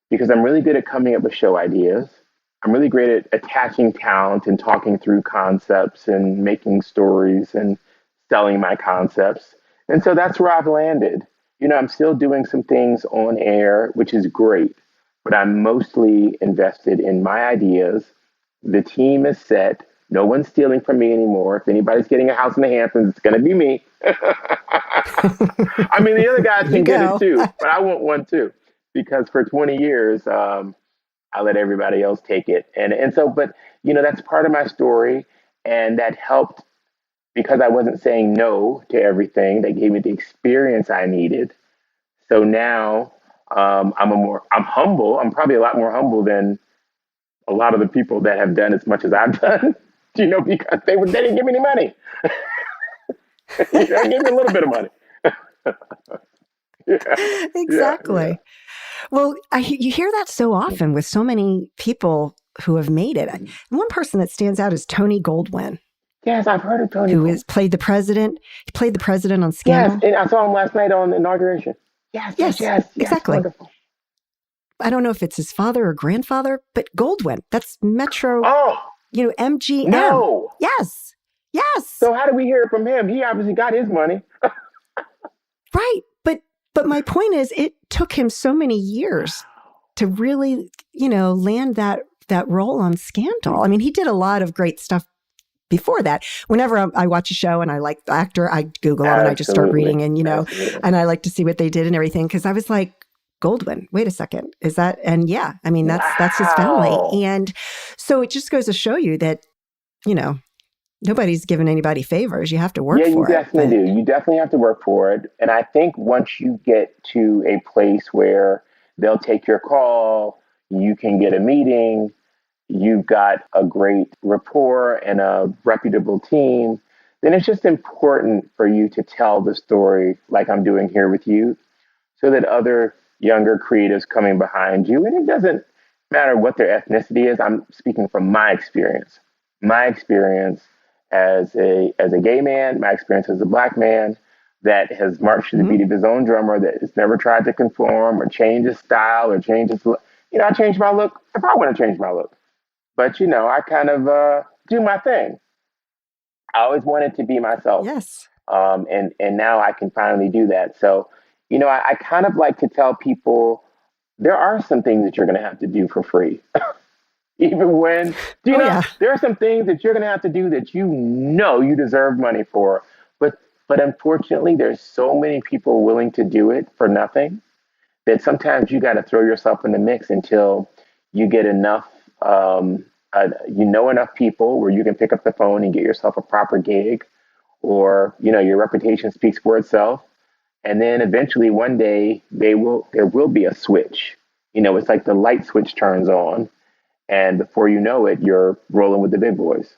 because I'm really good at coming up with show ideas. I'm really great at attaching talent and talking through concepts and making stories and selling my concepts. And so that's where I've landed. I'm still doing some things on air, which is great, but I'm mostly invested in my ideas. The team is set. No one's stealing from me anymore. If anybody's getting a house in the Hamptons, it's going to be me. I mean, the other guys can get it too, but I want one too, because for 20 years, I let everybody else take it. And so, but, that's part of my story. And that helped because I wasn't saying no to everything. They gave me the experience I needed. So now I'm humble. I'm probably a lot more humble than a lot of the people that have done as much as I've done, because they didn't give me any money. They gave me a little bit of money. Yeah.
Exactly.
Yeah.
Well, you hear that so often with so many people who have made it. And one person that stands out is Tony Goldwyn.
Yes, I've heard of Tony.
Who played the president. He played the president on Scandal.
Yes, and I saw him last night on the inauguration. Yes,
exactly.
Wonderful.
I don't know if it's his father or grandfather, but Goldwyn. That's Metro.
Oh,
MGM.
No.
Yes.
So how did we hear it from him? He obviously got his money.
Right. But my point is, it took him so many years to really, land that role on Scandal. I mean, he did a lot of great stuff before that. Whenever I watch a show and I like the actor, I Google them and I just start reading and, and I like to see what they did and everything. Because I was like, Goldwyn. Wait a second. Is that, and yeah, I mean, that's his family.
Wow.
And so it just goes to show you that, nobody's giving anybody favors. You have to work
Yeah, you
for it.
definitely do. You definitely have to work for it. And I think once you get to a place where they'll take your call, you can get a meeting, you've got a great rapport and a reputable team, then it's just important for you to tell the story like I'm doing here with you so that other younger creatives coming behind you, and it doesn't matter what their ethnicity is. I'm speaking from my experience. My experience as a gay man, my experience as a black man that has marched to the beat of his own drummer, that has never tried to conform or change his style or change his look. I changed my look if I want to change my look. But, I kind of do my thing. I always wanted to be myself.
Yes.
And now I can finally do that. So, I kind of like to tell people there are some things that you're going to have to do for free. Even when,
Yeah.
there are some things that you're going to have to do that you deserve money for. But unfortunately, there's so many people willing to do it for nothing that sometimes you got to throw yourself in the mix until you get enough, enough people where you can pick up the phone and get yourself a proper gig, or your reputation speaks for itself. And then eventually one day there will be a switch. It's like the light switch turns on, and before you know it, you're rolling with the big boys.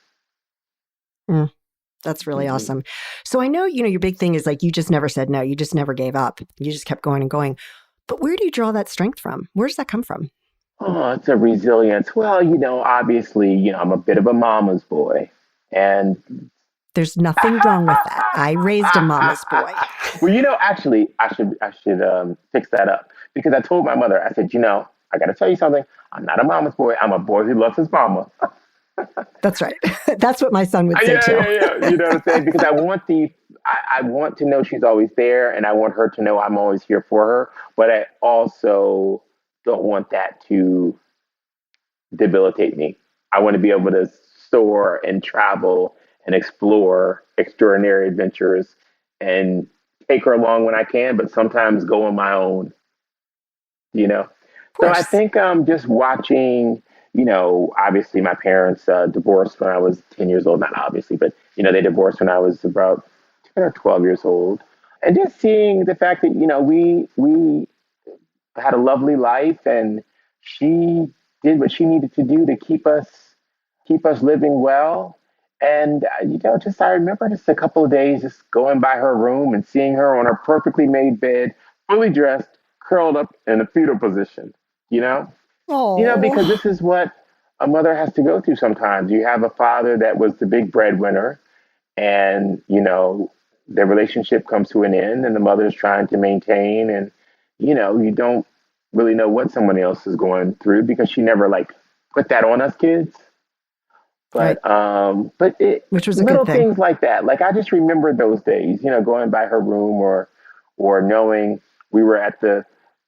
That's really awesome. So I know, your big thing is like, you just never said no. You just never gave up. You just kept going and going. But where do you draw that strength from? Where does that come from?
Oh, it's a resilience. Well, obviously, I'm a bit of a mama's boy. And
there's nothing wrong with that. I raised a mama's boy.
Well, actually, I should fix that up, because I told my mother, I said, I got to tell you something. I'm not a mama's boy. I'm a boy who loves his mama.
That's right. That's what my son would say
Yeah,
too.
yeah. You know what I'm saying? Because I want to know she's always there, and I want her to know I'm always here for her. But I also don't want that to debilitate me. I want to be able to soar and travel and explore extraordinary adventures and take her along when I can, but sometimes go on my own, you know?
Of
So I
course.
think just watching, obviously my parents divorced when I was 10 years old. Not obviously, but, they divorced when I was about 10 or 12 years old. And just seeing the fact that, we had a lovely life, and she did what she needed to do to keep us living well. And just I remember just a couple of days just going by her room and seeing her on her perfectly made bed, fully dressed, curled up in a fetal position. You know,
Oh.
because this is what a mother has to go through sometimes. You have a father that was the big breadwinner, and their relationship comes to an end, and the mother's trying to maintain, and you don't really know what someone else is going through, because she never like put that on us kids.
Right.
But
Which was a
little
good thing.
things like that, like I just remember those days, going by her room, or knowing we were at the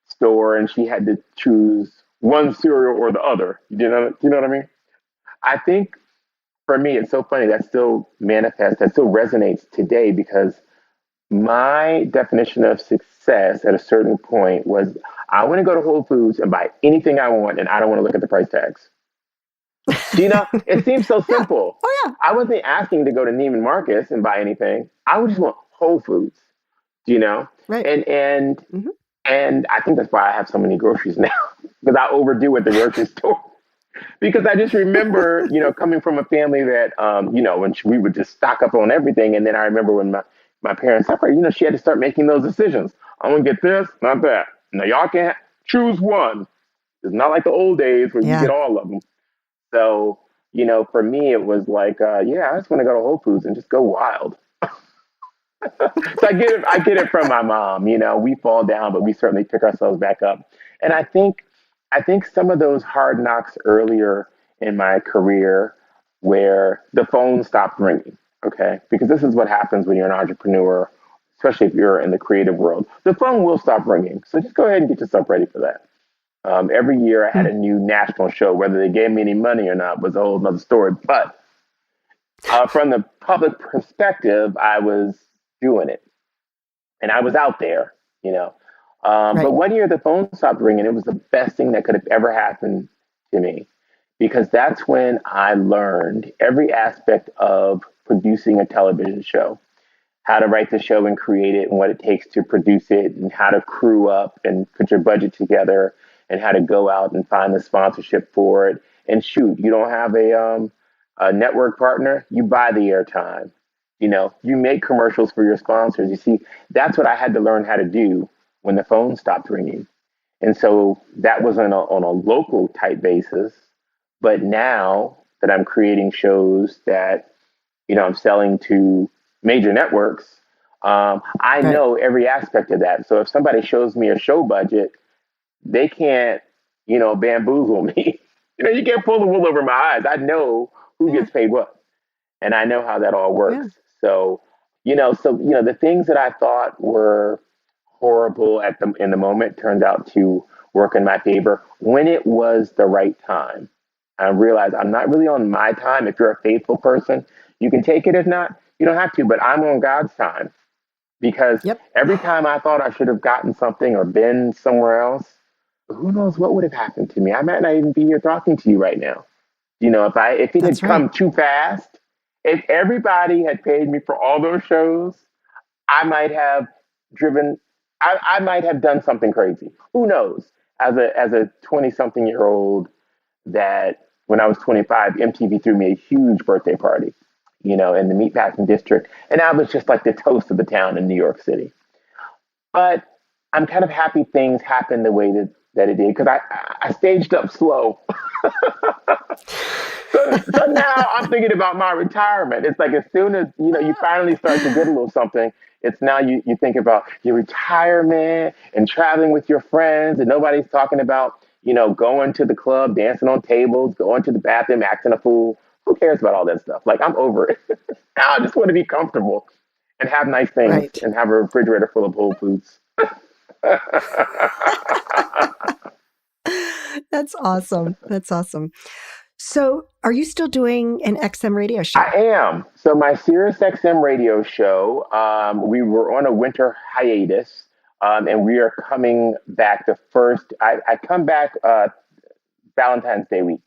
store and she had to choose one cereal or the other. You know what I mean? I think for me, it's so funny that still manifests, that still resonates today, because my definition of success at a certain point was I want to go to Whole Foods and buy anything I want, and I don't want to look at the price tags. It seems so
Yeah.
simple.
Oh, yeah.
I wasn't asking to go to Neiman Marcus and buy anything. I would just want Whole Foods, you know?
Right.
And and
Mm-hmm.
and I think that's why I have so many groceries now, because I overdo at the grocery store. Because I just remember, coming from a family that, when we would just stock up on everything. And then I remember when my parents separated, she had to start making those decisions. I'm going to get this, not that. No, y'all can't choose one. It's not like the old days where you
Yeah.
get all of them. So, for me, it was like, I just want to go to Whole Foods and just go wild. So I get it from my mom. We fall down, but we certainly pick ourselves back up. And I think some of those hard knocks earlier in my career, where the phone stopped ringing. Okay, because this is what happens when you're an entrepreneur, especially if you're in the creative world. The phone will stop ringing. So just go ahead and get yourself ready for that. Every year I had a new national show. Whether they gave me any money or not was a whole other story. But from the public perspective, I was doing it, and I was out there, you know. But
Right.
one year the phone stopped ringing. It was the best thing that could have ever happened to me because that's when I learned every aspect of producing a television show, how to write the show and create it and what it takes to produce it and how to crew up and put your budget together and how to go out and find the sponsorship for it. And shoot, you don't have a network partner, you buy the airtime. You make commercials for your sponsors. You see, that's what I had to learn how to do when the phone stopped ringing. And so that was on a local type basis. But now that I'm creating shows that I'm selling to major networks, I
Right.
know every aspect of that. So if somebody shows me a show budget, they can't, bamboozle me. You can't pull the wool over my eyes. I know who
Yeah.
gets paid what, and I know how that all
Yeah.
works. So, the things that I thought were horrible in the moment turned out to work in my favor when it was the right time. I realized I'm not really on my time. If you're a faithful person, you can take it. If not, you don't have to. But I'm on God's time because
Yep.
every time I thought I should have gotten something or been somewhere else, who knows what would have happened to me? I might not even be here talking to you right now. If it
That's
had
right.
come too fast, if everybody had paid me for all those shows, I might have driven. I might have done something crazy. Who knows? As a 20-something-year-old, that when I was 25, MTV threw me a huge birthday party, in the meatpacking district, and I was just like the toast of the town in New York City. But I'm kind of happy things happened the way that it did because I staged up slow. So now I'm thinking about my retirement. It's like as soon as you finally start to get a little something, it's now you think about your retirement and traveling with your friends, and nobody's talking about going to the club, dancing on tables, going to the bathroom, acting a fool. Who cares about all that stuff? Like I'm over it. Now I just want to be comfortable and have nice things
Right.
and have a refrigerator full of Whole Foods.
That's awesome. That's awesome. So, are you still doing an XM radio
I
show?
am. So my SiriusXM radio show, we were on a winter hiatus, and we are coming back the first. I come back Valentine's Day week,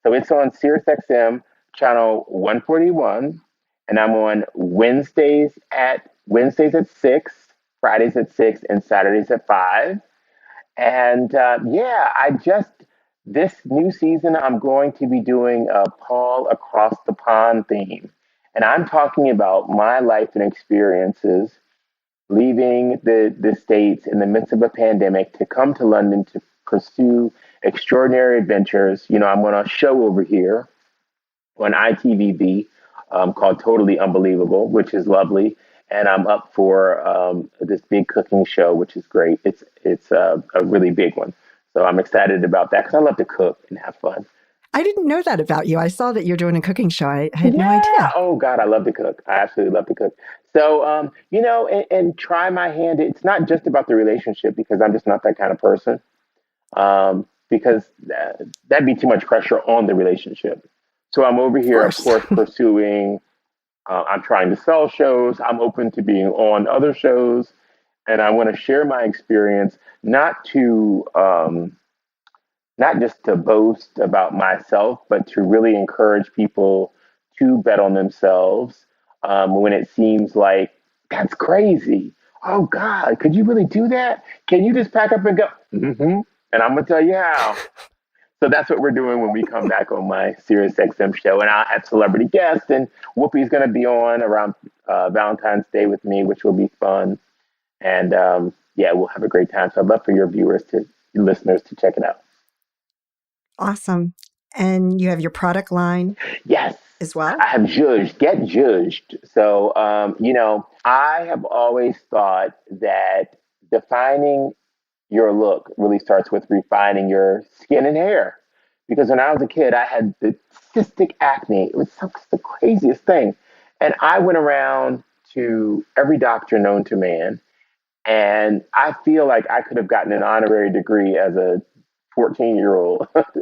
so it's on SiriusXM Channel 141, and I'm on Wednesdays at 6, Fridays at 6, and Saturdays at 5. And yeah, this new season, I'm going to be doing a Paul Across the Pond theme. And I'm talking about my life and experiences leaving the States in the midst of a pandemic to come to London to pursue extraordinary adventures. I'm on a show over here on ITVB called Totally Unbelievable, which is lovely. And I'm up for this big cooking show, which is great. It's a really big one. So I'm excited about that because I love to cook and have fun.
I didn't know that about you. I saw that you're doing a cooking show. I had no
Yeah.
idea.
Oh God, I love to cook. I absolutely love to cook. So, and try my hand. It's not just about the relationship because I'm just not that kind of person. Because that'd be too much pressure on the relationship. So I'm over
Of
here, of
course.
course, pursuing. I'm trying to sell shows. I'm open to being on other shows, and I want to share my experience, not just to boast about myself, but to really encourage people to bet on themselves when it seems like that's crazy. Oh God, could you really do that? Can you just pack up and go? Mm-hmm. And I'm gonna tell you how. So that's what we're doing when we come back on my SiriusXM show, and I'll have celebrity guests, and Whoopi's going to be on around Valentine's Day with me, which will be fun. And yeah, we'll have a great time. So I'd love for your listeners to check it out.
Awesome. And you have your product line
Yes,
as well?
I have judged, get judged. So, I have always thought that defining your look really starts with refining your skin and hair. Because when I was a kid, I had the cystic acne. It was the craziest thing. And I went around to every doctor known to man. And I feel like I could have gotten an honorary degree as a 14-year-old, an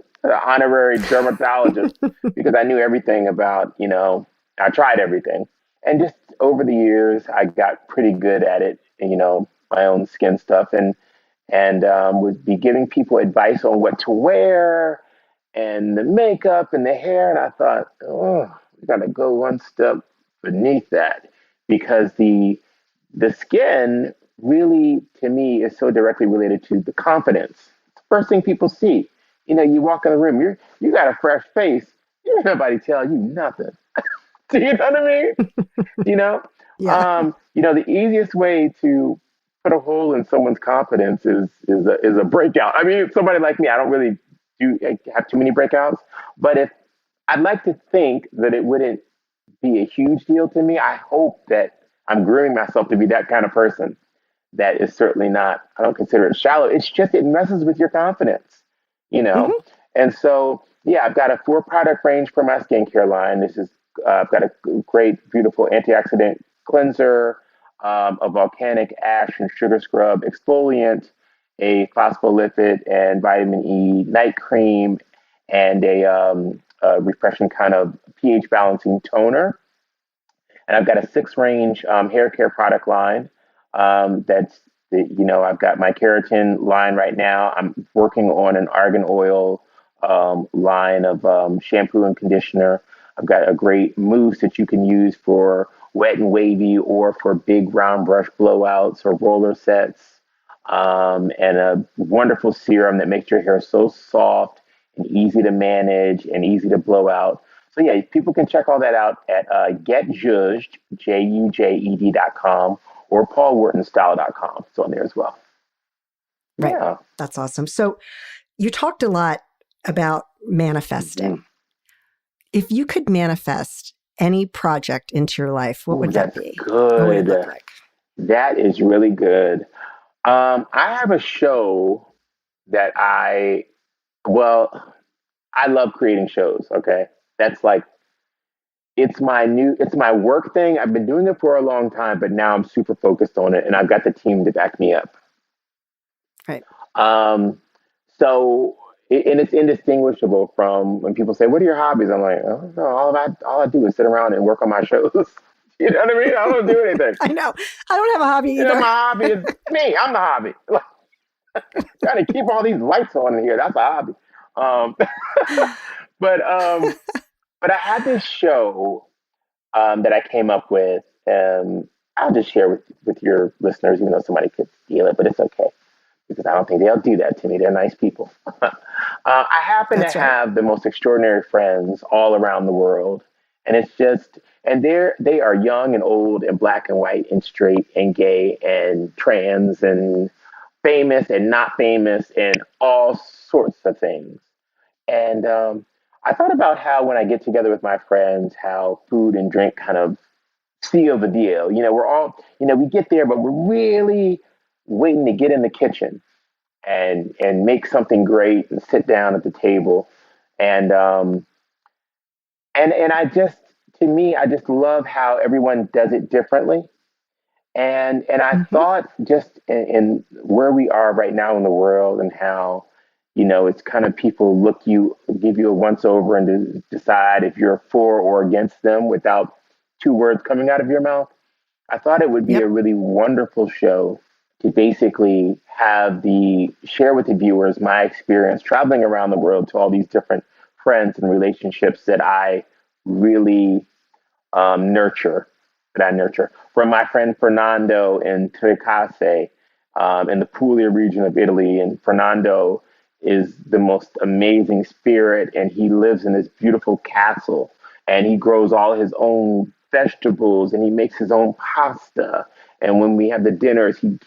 honorary dermatologist, because I knew everything about, I tried everything. And just over the years, I got pretty good at it, and, my own skin stuff. And and would be giving people advice on what to wear and the makeup and the hair. And I thought, oh, we got to go one step beneath that, because the skin really, to me, is so directly related to the confidence. It's the first thing people see. You walk in the room, you got a fresh face. Ain't nobody tell you nothing. Do you know what I mean? You know,
Yeah.
the easiest way to put a hole in someone's confidence is a breakout. I mean, somebody like me, I don't really have too many breakouts, but if I'd like to think that it wouldn't be a huge deal to me. I hope that I'm grooming myself to be that kind of person. That is certainly not, I don't consider it shallow. It's just, it messes with your confidence, you know?
Hmm.
And so, yeah, I've got a 4 product range for my skincare line. I've got a great, beautiful antioxidant cleanser, a volcanic ash and sugar scrub exfoliant, a phospholipid and vitamin E night cream, and a refreshing kind of pH balancing toner. And I've got a 6 range hair care product line. I've got my keratin line right now. I'm working on an argan oil line of shampoo and conditioner. I've got a great mousse that you can use for wet and wavy or for big round brush blowouts or roller sets, and a wonderful serum that makes your hair so soft and easy to manage and easy to blow out. So yeah, people can check all that out at getjudged, JUJED.com, or paulwhartonstyle.com. It's on there as well.
Right.
Yeah.
That's awesome. So you talked a lot about manifesting.
Mhm.
If you could manifest any project into your life, what
Ooh,
would that
that's
be? What would it
good.
look like?
That is really good. I have a show that I love creating shows. Okay. That's like, it's my work thing. I've been doing it for a long time, but now I'm super focused on it and I've got the team to back me up.
Right.
Um, so, and it's indistinguishable from when people say, "What are your hobbies?" I'm like, "Oh no, all I do is sit around and work on my shows." You know what I mean? I don't do anything.
I know. I don't have a hobby either.
My hobby is me. I'm the hobby. Trying to keep all these lights on in here. That's a hobby. Um, but but I had this show that I came up with. I'll just share with your listeners, even though somebody could steal it, but it's okay because I don't think they'll do that to me. They're nice people. I happen to
That's right.
have the most extraordinary friends all around the world, and they are young and old and black and white and straight and gay and trans and famous and not famous and all sorts of things. And I thought about how when I get together with my friends, how food and drink kind of seal the deal. We're all, we get there, but we're really waiting to get in the kitchen and make something great and sit down at the table. And and I just, to me, I just love how everyone does it differently. And I
Hmm.
thought just in where we are right now in the world and how, it's kind of people give you a once over and decide if you're for or against them without 2 words coming out of your mouth. I thought it would be a
Yep.
really wonderful show to basically share with the viewers my experience traveling around the world to all these different friends and relationships that I really nurture, from my friend Fernando in Tricase, in the Puglia region of Italy. And Fernando is the most amazing spirit, and he lives in this beautiful castle, and he grows all his own vegetables, and he makes his own pasta. And when we have the dinners, he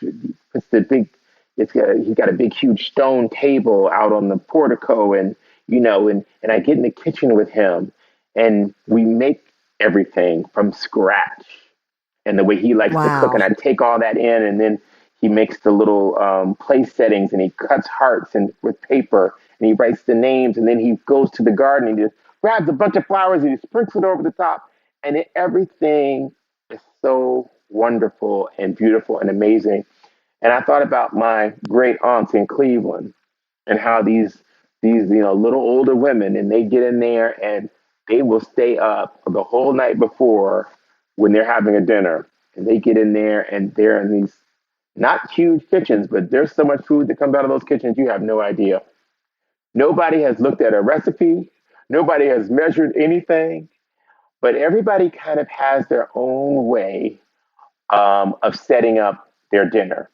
puts the big, he's got a big, huge stone table out on the portico, and and I get in the kitchen with him, and we make everything from scratch. And the way he likes to cook, and
Wow.
I take all that in, and then he makes the little place settings, and he cuts hearts and with paper, and he writes the names, and then he goes to the garden and he just grabs a bunch of flowers and he sprinkles it over the top, and everything is so wonderful and beautiful and amazing. And I thought about my great aunts in Cleveland and how these little older women, and they get in there and they will stay up the whole night before when they're having a dinner, and they get in there and they're in these Not huge kitchens, but there's so much food that comes out of those kitchens, you have no idea. Nobody has looked at a recipe. Nobody has measured anything, but everybody kind of has their own way of setting up their dinner,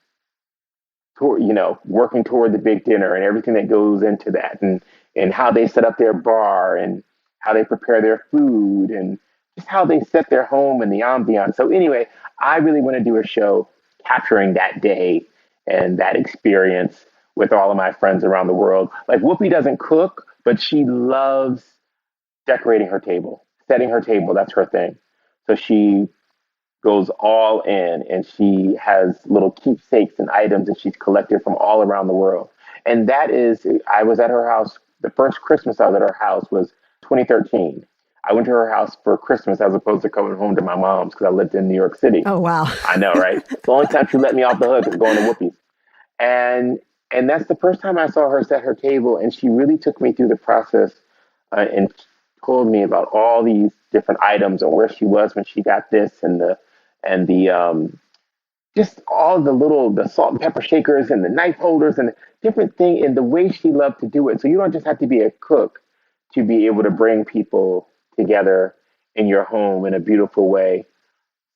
toward, working toward the big dinner and everything that goes into that, and how they set up their bar and how they prepare their food and just how they set their home and the ambiance. So anyway, I really want to do a show capturing that day and that experience with all of my friends around the world. Like Whoopi doesn't cook, but she loves decorating her table, setting her table. That's her thing. So she goes all in and she has little keepsakes and items that she's collected from all around the world. And that is, I was at her house. The first Christmas I was at her house was 2013. I went to her house for Christmas as opposed to coming home to my mom's because I lived in New York City.
Oh, wow.
I know, right? The only time she let me off the hook is going to Whoopi's. And that's the first time I saw her set her table. And she really took me through the process and told me about all these different items and where she was when she got this and the just all the salt and pepper shakers and the knife holders and different thing and the way she loved to do it. So you don't just have to be a cook to be able to bring people together in your home in a beautiful way.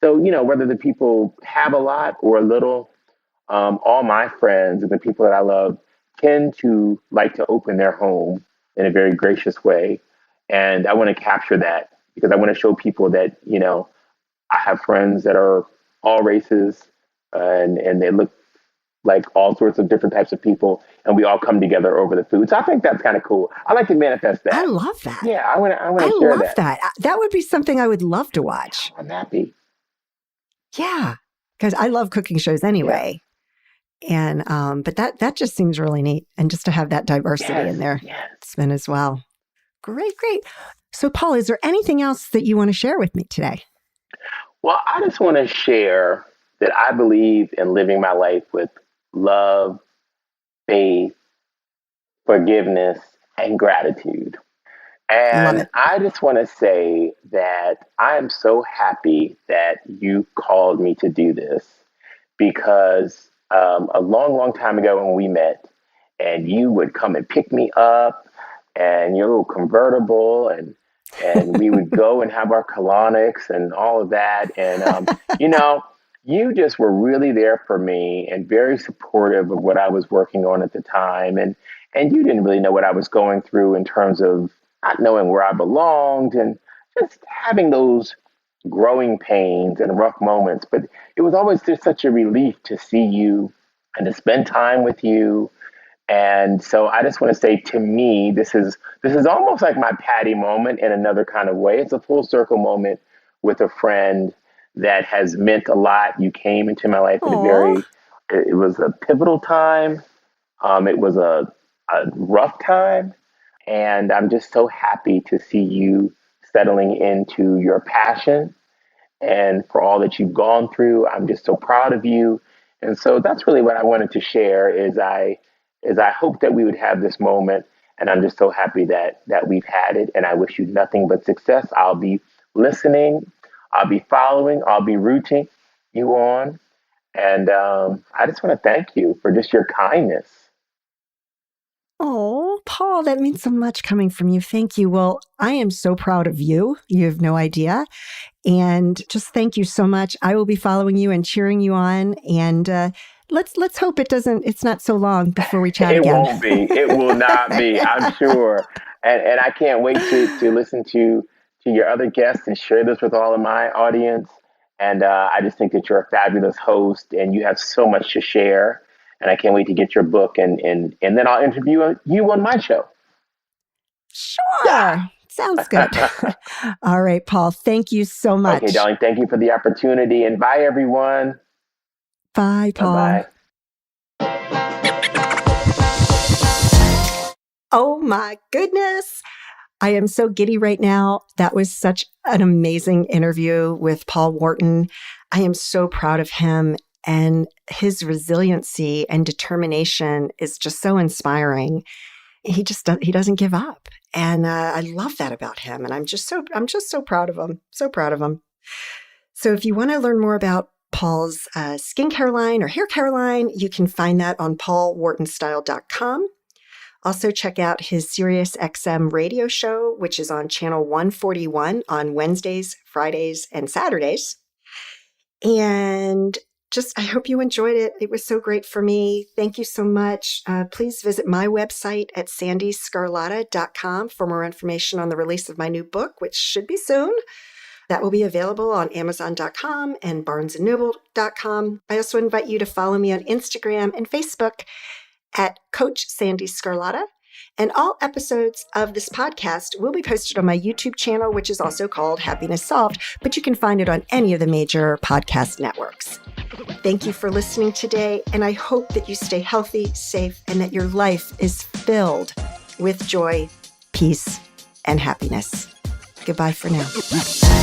So, whether the people have a lot or a little, all my friends and the people that I love tend to like to open their home in a very gracious way. And I want to capture that because I want to show people that, I have friends that are all races and they look like all sorts of different types of people, and we all come together over the food. So I think that's kind of cool. I like to manifest that.
I love that.
Yeah, I want to share that.
I love that. That would be something I would love to watch.
I'm happy.
Yeah, because I love cooking shows anyway. Yeah. And but that just seems really neat, and just to have that diversity in there, spin as well. Great. So, Paul, is there anything else that you want to share with me today?
Well, I just want to share that I believe in living my life with love, faith, forgiveness, and gratitude. And I just want to say that I am so happy that you called me to do this because a long, long time ago when we met, and you would come and pick me up and your little convertible and we would go and have our colonics and all of that. And, you just were really there for me and very supportive of what I was working on at the time. And you didn't really know what I was going through in terms of not knowing where I belonged and just having those growing pains and rough moments. But it was always just such a relief to see you and to spend time with you. And so I just want to say, to me, this is almost like my Patti moment in another kind of way. It's a full circle moment with a friend that has meant a lot. You came into my life it was a pivotal time. It was a rough time. And I'm just so happy to see you settling into your passion and for all that you've gone through. I'm just so proud of you. And so that's really what I wanted to share is I hope that we would have this moment. And I'm just so happy that we've had it. And I wish you nothing but success. I'll be listening. I'll be following. I'll be rooting you on. And I just want to thank you for just your kindness.
Oh, Paul, that means so much coming from you. Thank you. Well, I am so proud of you. You have no idea. And just thank you so much. I will be following you and cheering you on. And let's hope it's not so long before we chat again.
It won't be. It will not be, I'm sure. And I can't wait to listen to your other guests and share this with all of my audience. And I just think that you're a fabulous host and you have so much to share. And I can't wait to get your book and then I'll interview you on my show.
Sure. Yeah. Sounds good. All right, Paul. Thank you so much.
Okay, darling. Thank you for the opportunity. And bye, everyone.
Bye, Paul.
Bye-bye.
Oh, my goodness. I am so giddy right now. That was such an amazing interview with Paul Wharton. I am so proud of him. And his resiliency and determination is just so inspiring. He doesn't give up. And I love that about him. And I'm just so proud of him. So proud of him. So if you want to learn more about Paul's skincare line or hair care line, you can find that on paulwhartonstyle.com. Also, check out his SiriusXM radio show, which is on channel 141 on Wednesdays, Fridays, and Saturdays. And I hope you enjoyed it. It was so great for me. Thank you so much. Please visit my website at sandeescarlatta.com for more information on the release of my new book, which should be soon. That will be available on Amazon.com and BarnesandNoble.com. I also invite you to follow me on Instagram and Facebook at Coach Sandee Scarlatta. And all episodes of this podcast will be posted on my YouTube channel, which is also called Happiness Solved, but you can find it on any of the major podcast networks. Thank you for listening today, and I hope that you stay healthy, safe, and that your life is filled with joy, peace, and happiness. Goodbye for now.